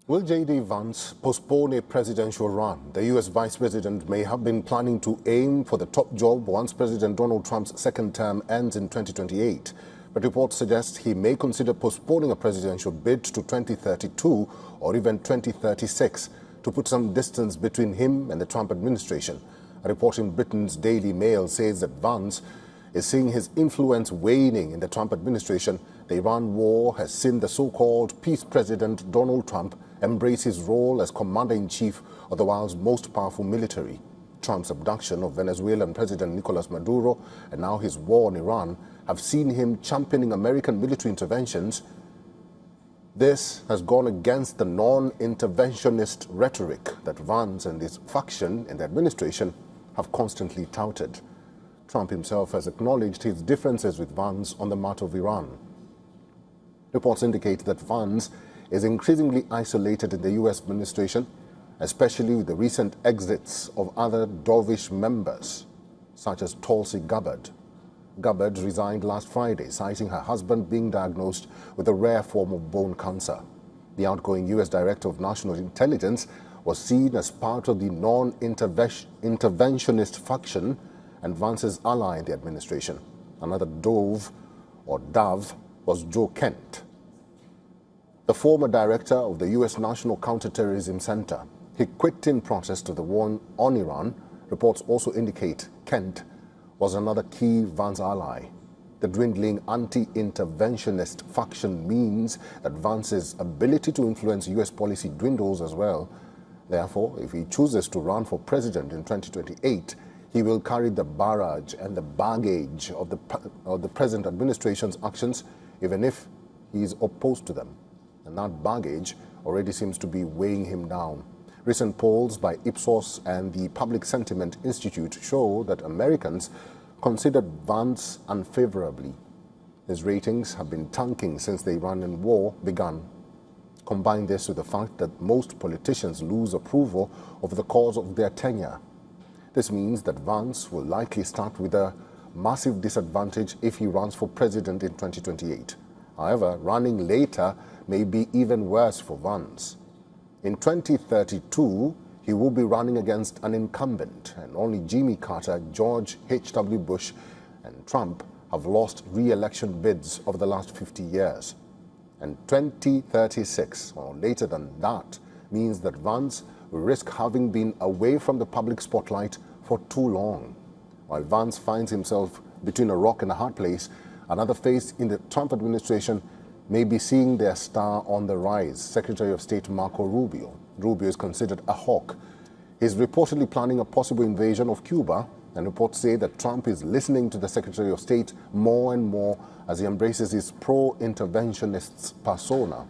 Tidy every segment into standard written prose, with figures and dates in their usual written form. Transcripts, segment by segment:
Will JD Vance postpone a presidential run? The U.S. Vice President may have been planning to aim for the top job once President Donald Trump's second term ends in 2028. But reports suggest he may consider postponing a presidential bid to 2032 or even 2036 to put some distance between him and the Trump administration. A report in Britain's Daily Mail says that Vance is seeing his influence waning in the Trump administration. The Iran war has seen the so-called peace president Donald Trump embrace his role as commander-in-chief of the world's most powerful military. Trump's abduction of Venezuelan President Nicolas Maduro and now his war on Iran have seen him championing American military interventions. This has gone against the non-interventionist rhetoric that Vance and his faction in the administration have constantly touted. Trump himself has acknowledged his differences with Vance on the matter of Iran. Reports indicate that Vance is increasingly isolated in the U.S. administration, especially with the recent exits of other dovish members, such as Tulsi Gabbard. Gabbard resigned last Friday, citing her husband being diagnosed with a rare form of bone cancer. The outgoing U.S. Director of National Intelligence was seen as part of the non-interventionist faction and Vance's ally in the administration. Another dove was Joe Kent, the former director of the U.S. National Counterterrorism Center. He quit in protest of the war on Iran. Reports also indicate Kent was another key Vance ally. The dwindling anti-interventionist faction means that Vance's ability to influence U.S. policy dwindles as well. Therefore, if he chooses to run for president in 2028, he will carry the barrage and the baggage of the present administration's actions, even if he is opposed to them. And that baggage already seems to be weighing him down. Recent polls by Ipsos and the Public Sentiment Institute show that Americans considered Vance unfavorably. His ratings have been tanking since the Iranian war began. Combine this with the fact that most politicians lose approval of the cause of their tenure. This means that Vance will likely start with a massive disadvantage if he runs for president in 2028. However, running later may be even worse for Vance. In 2032, he will be running against an incumbent, and only Jimmy Carter, George H.W. Bush, and Trump have lost re-election bids over the last 50 years. And 2036, or later than that, means that Vance will risk having been away from the public spotlight for too long. While Vance finds himself between a rock and a hard place, another face in the Trump administration may be seeing their star on the rise. Secretary of State Marco Rubio. Rubio is considered a hawk. He's reportedly planning a possible invasion of Cuba, and reports say that Trump is listening to the Secretary of State more and more as he embraces his pro-interventionist persona.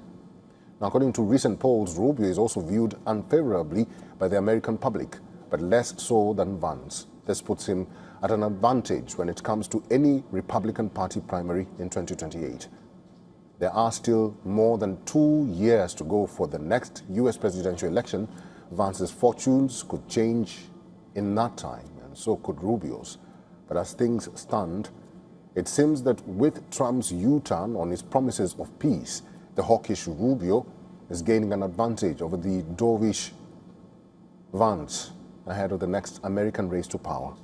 Now, according to recent polls, Rubio is also viewed unfavorably by the American public, but less so than Vance. This puts him at an advantage when it comes to any Republican Party primary in 2028. There are still more than 2 years to go for the next U.S. presidential election. Vance's fortunes could change in that time, and so could Rubio's. But as things stand, it seems that with Trump's U-turn on his promises of peace, the hawkish Rubio is gaining an advantage over the dovish Vance ahead of the next American race to power.